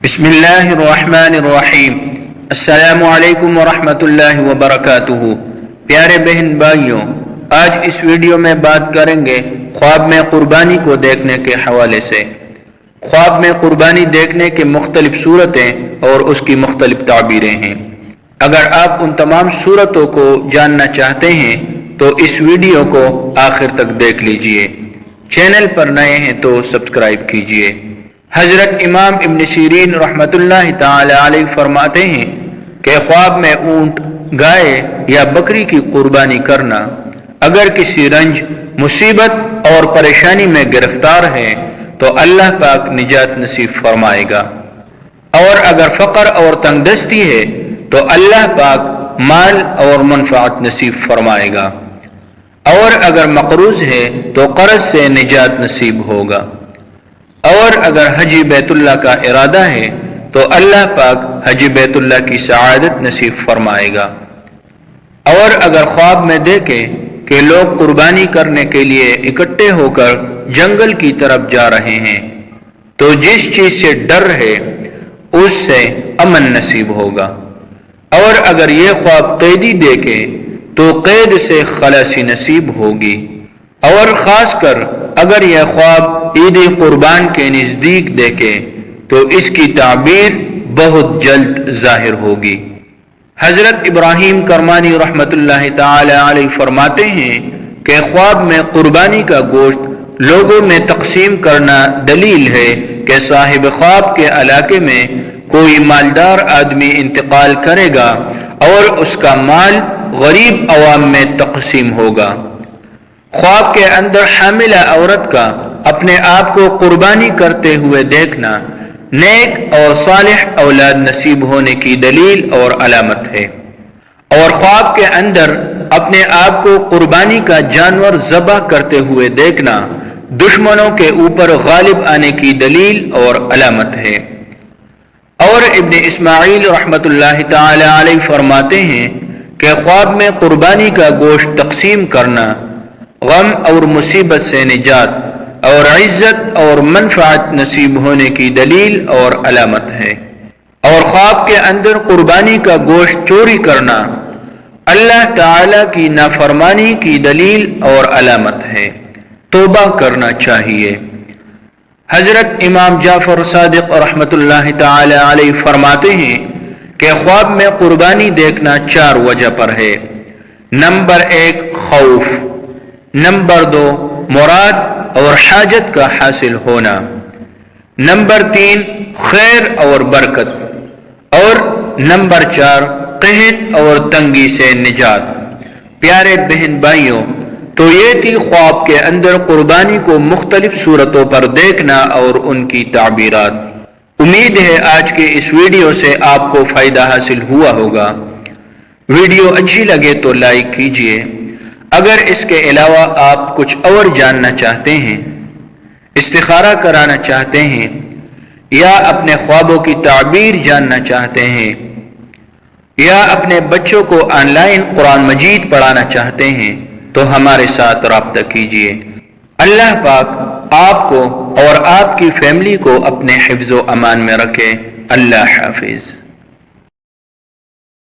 بسم اللہ الرحمن الرحیم۔ السلام علیکم ورحمۃ اللہ وبرکاتہ۔ پیارے بہن بھائیوں، آج اس ویڈیو میں بات کریں گے خواب میں قربانی کو دیکھنے کے حوالے سے۔ خواب میں قربانی دیکھنے کے مختلف صورتیں اور اس کی مختلف تعبیریں ہیں۔ اگر آپ ان تمام صورتوں کو جاننا چاہتے ہیں تو اس ویڈیو کو آخر تک دیکھ لیجئے۔ چینل پر نئے ہیں تو سبسکرائب کیجئے۔ حضرت امام ابن سیرین رحمۃ اللہ تعالی علیہ فرماتے ہیں کہ خواب میں اونٹ، گائے یا بکری کی قربانی کرنا اگر کسی رنج، مصیبت اور پریشانی میں گرفتار ہے تو اللہ پاک نجات نصیب فرمائے گا، اور اگر فقر اور تنگ دستی ہے تو اللہ پاک مال اور منفعت نصیب فرمائے گا، اور اگر مقروض ہے تو قرض سے نجات نصیب ہوگا، اور اگر حج بیت اللہ کا ارادہ ہے تو اللہ پاک حج بیت اللہ کی سعادت نصیب فرمائے گا، اور اگر خواب میں دیکھے کہ لوگ قربانی کرنے کے لیے اکٹھے ہو کر جنگل کی طرف جا رہے ہیں تو جس چیز سے ڈر ہے اس سے امن نصیب ہوگا، اور اگر یہ خواب قیدی دیکھے تو قید سے خلاصی نصیب ہوگی، اور خاص کر اگر یہ خواب عید قربان کے نزدیک دیکھے تو اس کی تعبیر بہت جلد ظاہر ہوگی۔ حضرت ابراہیم کرمانی رحمۃ اللہ تعالی علیہ فرماتے ہیں کہ خواب میں قربانی کا گوشت لوگوں میں تقسیم کرنا دلیل ہے کہ صاحب خواب کے علاقے میں کوئی مالدار آدمی انتقال کرے گا اور اس کا مال غریب عوام میں تقسیم ہوگا۔ خواب کے اندر حاملہ عورت کا اپنے آپ کو قربانی کرتے ہوئے دیکھنا نیک اور صالح اولاد نصیب ہونے کی دلیل اور علامت ہے، اور خواب کے اندر اپنے آپ کو قربانی کا جانور ذبح کرتے ہوئے دیکھنا دشمنوں کے اوپر غالب آنے کی دلیل اور علامت ہے۔ اور ابن اسماعیل رحمۃ اللہ تعالی علیہ فرماتے ہیں کہ خواب میں قربانی کا گوشت تقسیم کرنا غم اور مصیبت سے نجات اور عزت اور منفعت نصیب ہونے کی دلیل اور علامت ہے، اور خواب کے اندر قربانی کا گوشت چوری کرنا اللہ تعالی کی نافرمانی کی دلیل اور علامت ہے، توبہ کرنا چاہیے۔ حضرت امام جعفر صادق رحمۃ اللہ تعالی علیہ فرماتے ہیں کہ خواب میں قربانی دیکھنا 4 وجہ پر ہے۔ نمبر 1 خوف، نمبر 2 مراد اور حاجت کا حاصل ہونا، نمبر 3 خیر اور برکت، اور نمبر 4 قحط اور تنگی سے نجات۔ پیارے بہن بھائیوں، تو یہ تھی خواب کے اندر قربانی کو مختلف صورتوں پر دیکھنا اور ان کی تعبیرات۔ امید ہے آج کے اس ویڈیو سے آپ کو فائدہ حاصل ہوا ہوگا۔ ویڈیو اچھی لگے تو لائک کیجئے۔ اگر اس کے علاوہ آپ کچھ اور جاننا چاہتے ہیں، استخارہ کرانا چاہتے ہیں، یا اپنے خوابوں کی تعبیر جاننا چاہتے ہیں، یا اپنے بچوں کو آن لائن قرآن مجید پڑھانا چاہتے ہیں تو ہمارے ساتھ رابطہ کیجئے۔ اللہ پاک آپ کو اور آپ کی فیملی کو اپنے حفظ و امان میں رکھے۔ اللہ حافظ۔